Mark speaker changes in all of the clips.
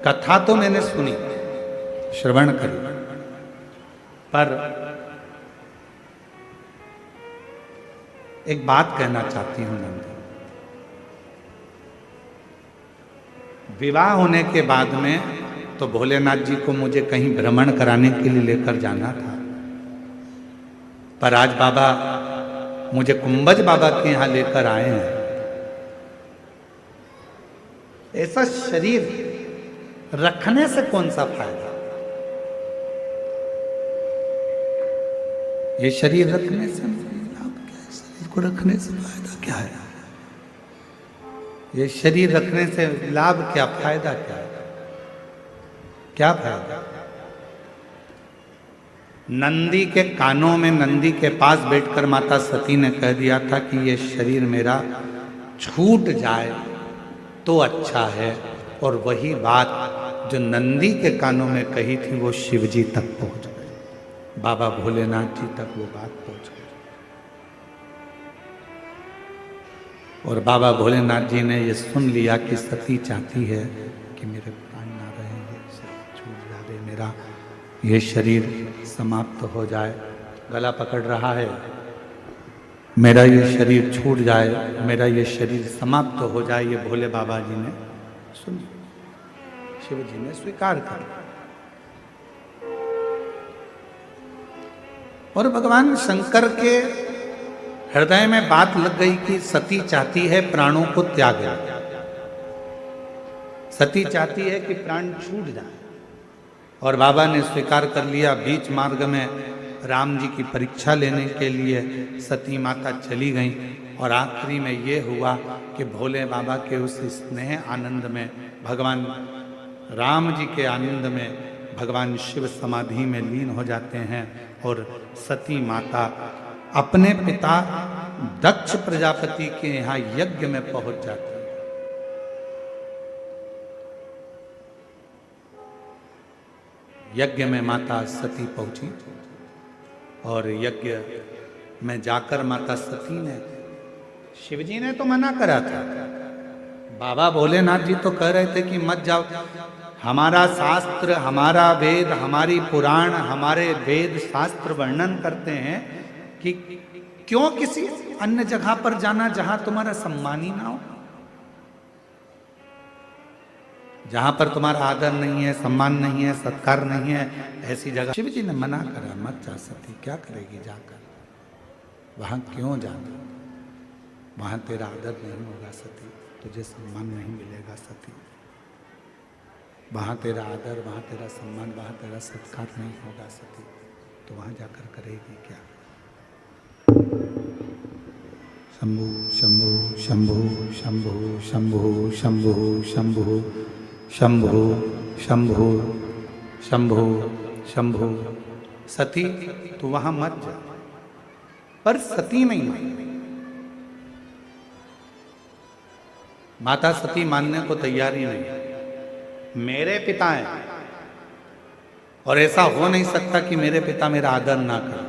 Speaker 1: कथा तो मैंने सुनी, श्रवण करी, पर एक बात कहना चाहती हूं नंदी। विवाह होने के बाद में तो भोलेनाथ जी को मुझे कहीं भ्रमण कराने के लिए लेकर जाना था, पर आज बाबा मुझे कुंभज बाबा के यहां लेकर आए हैं। ऐसा शरीर रखने से कौन सा फायदा? ये शरीर रखने से लाभ क्या है? शरीर को रखने से फायदा क्या है? ये शरीर रखने से लाभ क्या, फायदा क्या है? क्या फायदा? नंदी के कानों में, नंदी के पास बैठकर माता सती ने कह दिया था कि ये शरीर मेरा छूट जाए तो अच्छा है, और वही बात जो नंदी के कानों में कही थी वो शिव जी तक पहुंच गई, बाबा भोलेनाथ जी तक वो बात पहुंच गई। और बाबा भोलेनाथ जी ने ये सुन लिया कि सती चाहती है कि मेरे प्राण ना रहे, ये शरीर छूट जाए, मेरा ये शरीर समाप्त हो जाए। गला पकड़ रहा है, मेरा ये शरीर छूट जाए, मेरा ये शरीर समाप्त हो जाए। ये भोले बाबा जी ने सुन, शिव जी ने स्वीकार कर। और भगवान शंकर के हृदय में बात लग गई कि सती चाहती है प्राणों को त्याग, सती चाहती है कि प्राण छूट जाए, और बाबा ने स्वीकार कर लिया। बीच मार्ग में राम जी की परीक्षा लेने के लिए सती माता चली गई, और आखिरी में ये हुआ कि भोले बाबा के उस स्नेह आनंद में, भगवान राम जी के आनंद में भगवान शिव समाधि में लीन हो जाते हैं, और सती माता अपने पिता दक्ष प्रजापति के यहाँ यज्ञ में पहुंच जाती है। यज्ञ में माता सती पहुंची, और यज्ञ में जाकर माता सती ने, शिवजी ने तो मना करा था, बाबा भोलेनाथ जी तो कह रहे थे कि मत जाओ, हमारा शास्त्र, हमारा वेद, हमारी पुराण, हमारे वेद शास्त्र वर्णन करते हैं कि क्यों किसी अन्य जगह पर जाना जहां तुम्हारा सम्मान ही ना हो, जहां पर तुम्हारा आदर नहीं है, सम्मान नहीं है, सत्कार नहीं है, ऐसी जगह। शिव जी ने मना करा, मत जा सती, क्या करेगी जाकर, वहां क्यों जाना, वहां तेरा आदर नहीं होगा सती, तुझे सम्मान नहीं मिलेगा सती, वहां तेरा आदर, वहां तेरा सम्मान, वहां तेरा सत्कार नहीं होगा सती, तो वहां जाकर करेगी क्या? शंभु शंभु शंभु शंभु शंभु शंभु शंभु शंभु शंभु शंभु शंभु। सती तू वहां मत जा, पर सती नहीं मानी। माता सती मानने को तैयार ही नहीं। मेरे पिता हैं, और ऐसा हो नहीं सकता कि मेरे पिता मेरा आदर ना करें,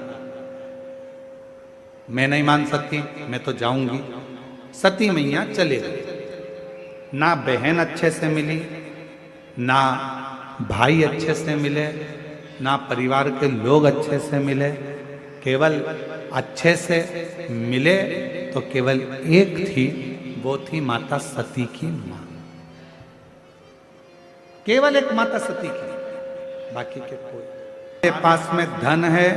Speaker 1: मैं नहीं मान सकती, मैं तो जाऊंगी। सती मैया चले गई। ना बहन अच्छे से मिली, ना भाई अच्छे से मिले, ना परिवार के लोग अच्छे से मिले, केवल अच्छे से मिले तो केवल एक थी, वो थी माता सती की मां। केवल एक माता सती की, बाकी के कोई। तुम्हारे पास में धन है,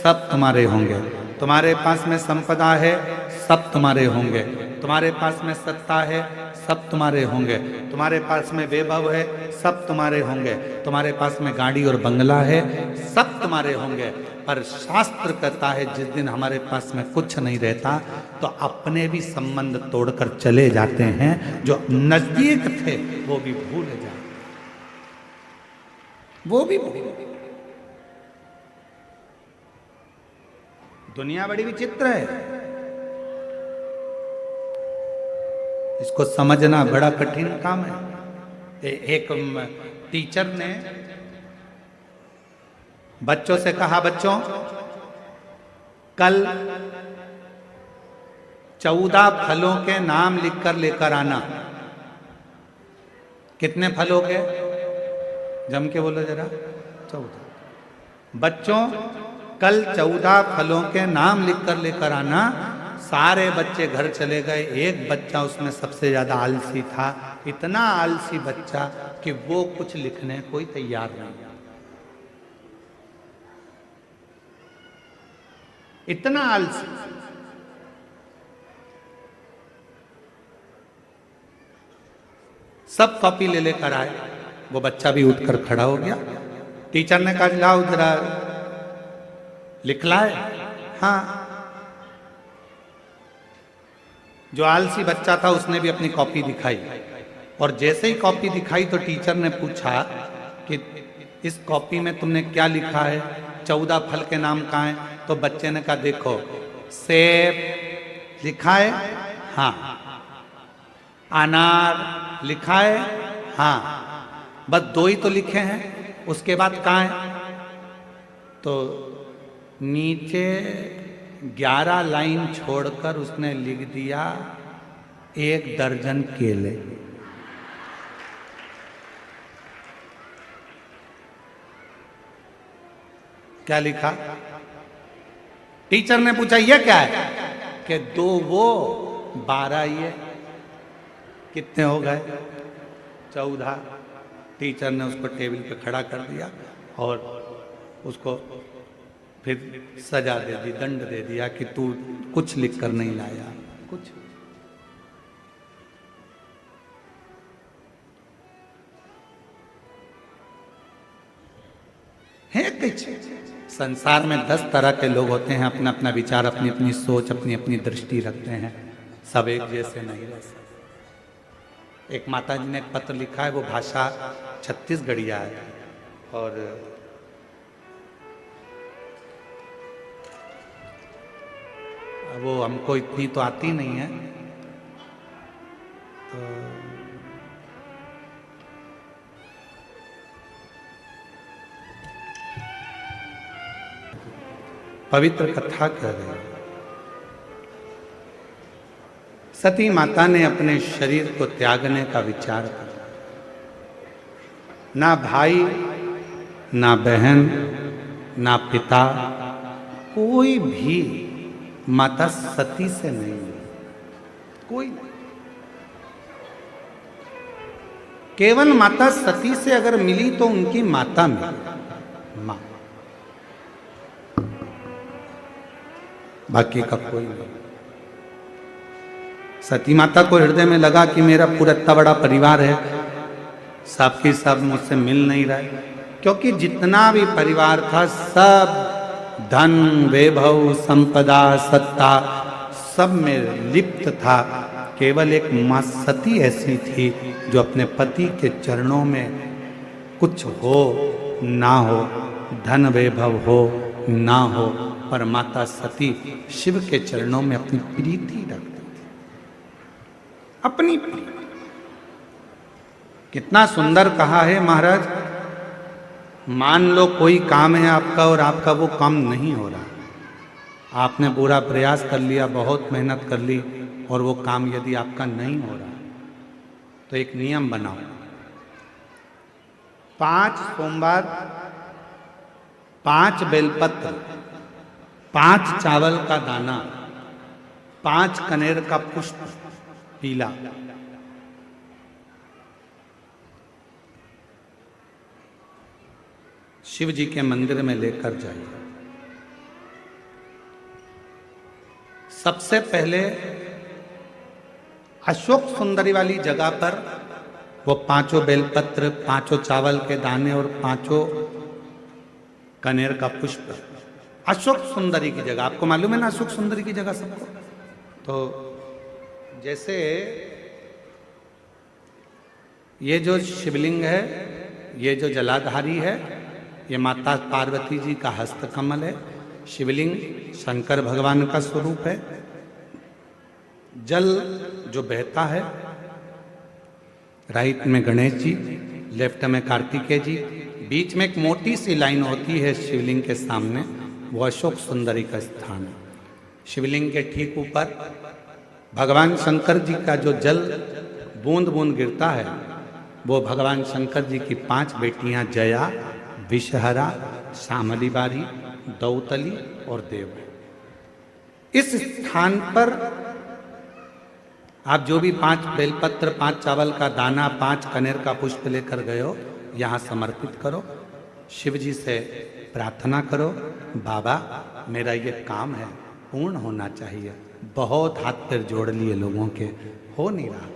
Speaker 1: सब तुम्हारे होंगे, तुम्हारे पास में संपदा है, सब तुम्हारे होंगे, तुम्हारे पास में सत्ता है, सब तुम्हारे होंगे, तुम्हारे पास में वैभव है, सब तुम्हारे होंगे, तुम्हारे पास में गाड़ी और बंगला है, सब तुम्हारे होंगे। पर शास्त्र कहता है जिस दिन हमारे पास में कुछ नहीं रहता तो अपने भी संबंध तोड़कर चले जाते हैं, जो नजदीक थे वो भी भूल जाते, वो भी भूल। दुनिया बड़ी विचित्र है, इसको समझना बड़ा कठिन काम है। एक टीचर ने बच्चों से कहा, बच्चों कल 14 फलों के नाम लिखकर लेकर आना। कितने फलों के? जम के बोलो जरा। 14 बच्चों, कल 14 फलों के नाम लिख कर लेकर आना। सारे बच्चे घर चले गए। एक बच्चा उसमें सबसे ज्यादा आलसी था, इतना आलसी बच्चा कि वो कुछ लिखने कोई तैयार नहीं, इतना आलसी। सब कॉपी ले लेकर आए, वो बच्चा भी उठकर खड़ा हो गया। टीचर ने कहा लाओ जरा लिख लाए। हाँ, जो आलसी बच्चा था उसने भी अपनी कॉपी दिखाई, और जैसे ही कॉपी दिखाई तो टीचर ने पूछा कि इस कॉपी में तुमने क्या लिखा है, 14 फल के नाम कहाँ हैं? तो बच्चे ने कहा देखो, सेब लिखा है, हाँ, अनार लिखा है, हाँ, बस 2 ही तो लिखे हैं, उसके बाद कहाँ है? तो नीचे 11 लाइन छोड़कर उसने लिख दिया 1 दर्जन केले। क्या लिखा? टीचर ने पूछा ये क्या है? कि 2 वो 12 ये, कितने हो गए? 14। टीचर ने उसको टेबल पे खड़ा कर दिया और उसको फिर सजा दे दी, दंड दे दिया कि तू कुछ लिख कर नहीं लाया, कुछ। है कुछ संसार में 10 तरह के लोग होते हैं, अपना अपना विचार, अपनी अपनी सोच, अपनी अपनी दृष्टि रखते हैं, सब एक जैसे नहीं रह सकते। एक माता जी ने एक पत्र लिखा है, वो भाषा छत्तीसगढ़िया है, और वो हमको इतनी तो आती नहीं है, तो पवित्र कथा कह रहे हैं। सती माता ने अपने शरीर को त्यागने का विचार किया। ना भाई, ना बहन, ना पिता, कोई भी माता सती से नहीं मिली, कोई नहीं। केवल माता सती से अगर मिली तो उनकी माता मिली, मां, बाकी का कोई नहीं। सती माता को हृदय में लगा कि मेरा पूरा इतना बड़ा परिवार है, सब के सब मुझसे मिल नहीं रहा है, क्योंकि जितना भी परिवार था सब धन, वैभव, संपदा, सत्ता सब में लिप्त था। केवल एक मां सती ऐसी थी जो अपने पति के चरणों में कुछ हो ना हो, धन वैभव हो ना हो, पर माता सती शिव के चरणों में अपनी प्रीति रखती थी, अपनी प्रीति। कितना सुंदर कहा है महाराज, मान लो कोई काम है आपका और आपका वो काम नहीं हो रहा, आपने पूरा प्रयास कर लिया, बहुत मेहनत कर ली, और वो काम यदि आपका नहीं हो रहा तो एक नियम बनाओ, 5 सोमवार, 5 बेलपत्र, 5 चावल का दाना, 5 कनेर का पुष्प पीला, शिव जी के मंदिर में लेकर जाइए। सबसे पहले अशोक सुंदरी वाली जगह पर वो 5 बेलपत्र, 5 चावल के दाने और 5 कनेर का पुष्प, अशोक सुंदरी की जगह, आपको मालूम है ना अशोक सुंदरी की जगह सबको। तो जैसे ये जो शिवलिंग है, ये जो जलाधारी है, ये माता पार्वती जी का हस्त कमल है। शिवलिंग शंकर भगवान का स्वरूप है। जल जो बहता है, राइट में गणेश जी, लेफ्ट में कार्तिकेय जी, बीच में एक मोटी सी लाइन होती है शिवलिंग के सामने, वो अशोक सुंदरी का स्थान है। शिवलिंग के ठीक ऊपर भगवान शंकर जी का जो जल बूंद बूंद गिरता है, वो भगवान शंकर जी की 5 बेटियां जया, विषहरा, शामली बारी, दौतली और देव। इस स्थान पर आप जो भी 5 बेलपत्र, 5 चावल का दाना, 5 कनेर का पुष्प लेकर गए हो, यहाँ समर्पित करो। शिव जी से प्रार्थना करो, बाबा मेरा ये काम है पूर्ण होना चाहिए। बहुत हाथ पैर जोड़ लिए लोगों के, हो नहीं रहा।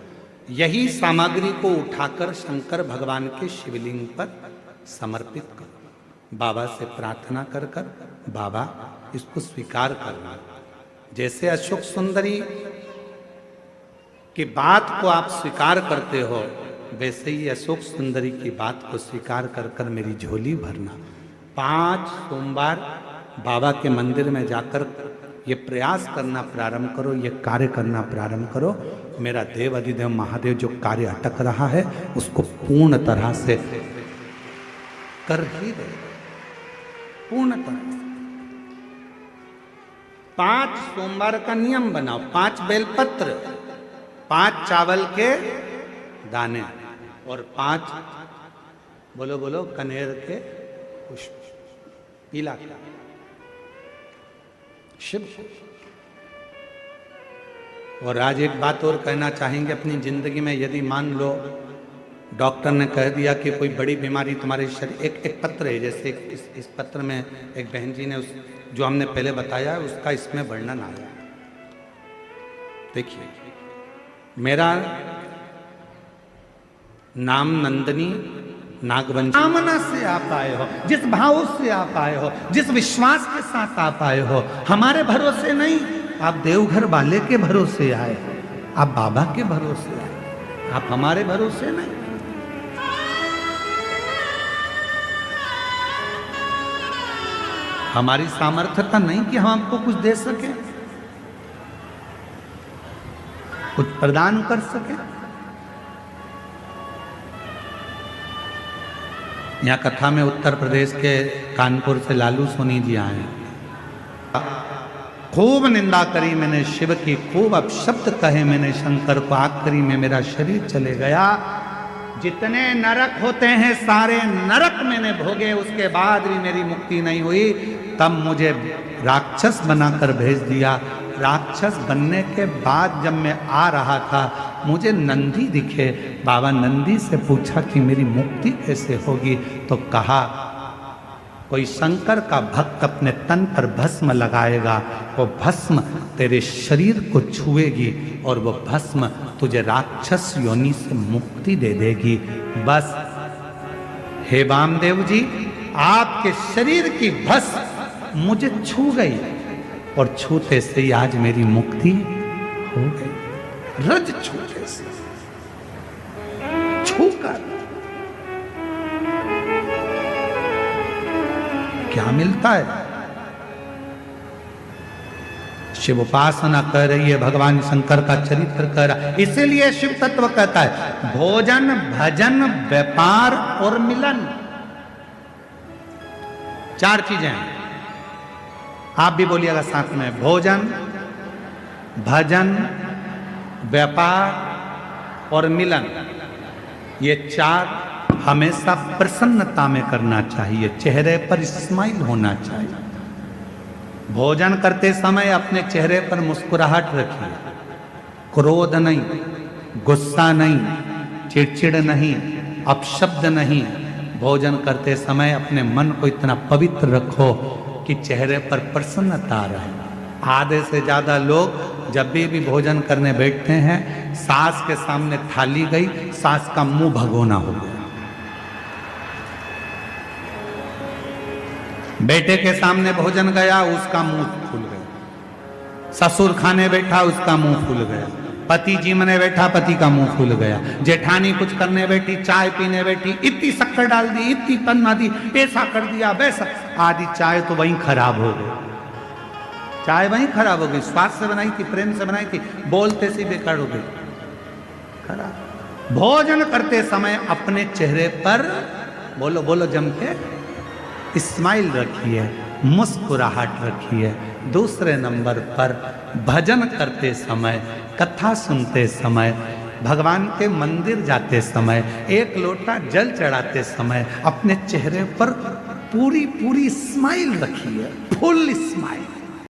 Speaker 1: यही सामग्री को उठाकर शंकर भगवान के शिवलिंग पर समर्पित करो। बाबा से प्रार्थना कर कर बाबा इसको स्वीकार करना। जैसे अशोक सुंदरी की बात को आप स्वीकार करते हो, वैसे ही अशोक सुंदरी की बात को स्वीकार कर कर मेरी झोली भरना। 5 सोमवार बाबा के मंदिर में जाकर ये प्रयास करना प्रारंभ करो, ये कार्य करना प्रारंभ करो। मेरा देव अधिदेव महादेव जो कार्य अटक रहा है उसको पूर्ण तरह से कर ही दे, पूर्ण तरह से। 5 सोमवार का नियम बनाओ, 5 बेलपत्र, 5 चावल के दाने और 5 बोलो बोलो कनेर के पुष्प, पीला शिव। और आज एक बात और कहना चाहेंगे अपनी जिंदगी में, यदि मान लो डॉक्टर ने कह दिया कि कोई बड़ी बीमारी तुम्हारे शरीर, एक पत्र है, जैसे इस पत्र में एक बहन जी ने जो हमने पहले बताया है उसका इसमें वर्णन आया। देखिए, मेरा नाम नंदनी नागवंशी। कामना से आप आए हो, जिस भाव से आप आए हो, जिस विश्वास के साथ आप आए हो, हमारे भरोसे नहीं, आप देवघर वाले के भरोसे आए, आप बाबा के भरोसे आए, आप हमारे भरोसे नहीं। हमारी सामर्थ्यता नहीं कि हम आपको कुछ दे सके, कुछ प्रदान कर सके। यहाँ कथा में उत्तर प्रदेश के कानपुर से लालू सोनी जी आए। खूब निंदा करी मैंने शिव की, खूब अपशब्द कहे मैंने शंकर को, आखिरी में मेरा शरीर चले गया। जितने नरक होते हैं सारे नरक मैंने भोगे, उसके बाद भी मेरी मुक्ति नहीं हुई। तब मुझे राक्षस बनाकर भेज दिया। राक्षस बनने के बाद जब मैं आ रहा था मुझे नंदी दिखे। बाबा नंदी से पूछा कि मेरी मुक्ति कैसे होगी, तो कहा कोई शंकर का भक्त अपने तन पर भस्म लगाएगा, वो भस्म तेरे शरीर को छुएगी और वो भस्म तुझे राक्षस योनि से मुक्ति दे देगी। बस हे वामदेव जी, आपके शरीर की भस्म मुझे छू गई और छूते से ही आज मेरी मुक्ति हो गई। रज छूते से, छूकर क्या मिलता है? शिव उपासना कर रही है, भगवान शंकर का चरित्र कर रहा है। इसीलिए शिव तत्व कहता है भोजन, भजन, व्यापार और मिलन, 4 चीजें हैं। आप भी बोलिएगा साथ में, भोजन, भजन, व्यापार और मिलन। ये 4 हमेशा प्रसन्नता में करना चाहिए, चेहरे पर स्माइल होना चाहिए। भोजन करते समय अपने चेहरे पर मुस्कुराहट रखिए, क्रोध नहीं, गुस्सा नहीं, चिड़चिड़ नहीं, अपशब्द नहीं। भोजन करते समय अपने मन को इतना पवित्र रखो कि चेहरे पर प्रसन्नता रहे। आधे से ज्यादा लोग जब भी भोजन करने बैठते हैं, सास के सामने थाली गई, सास का मुंह भगोना हो गया। बेटे के सामने भोजन गया, उसका मुंह फूल गया। ससुर खाने बैठा, उसका मुंह फूल गया। पति जीमने बैठा, पति का मुंह फूल गया। जेठानी कुछ करने बैठी, चाय पीने बैठी, इतनी शक्कर डाल दी, इतनी तन्ना दी, ऐसा कर दिया, वैसा। आधी चाय तो वहीं खराब हो गई, चाय वहीं खराब हो गई। स्वाद से बनाई थी, प्रेम से बनाई थी, बोलते से बेकार हो गई, खराब। भोजन करते समय अपने चेहरे पर बोलो बोलो जम के स्माइल रखिए, मुस्कुराहट रखिए। दूसरे नंबर पर भजन करते समय, कथा सुनते समय भगवान के मंदिर जाते समय, एक लोटा जल चढ़ाते समय अपने चेहरे पर पूरी पूरी स्माइल रखिए, फुल स्माइल।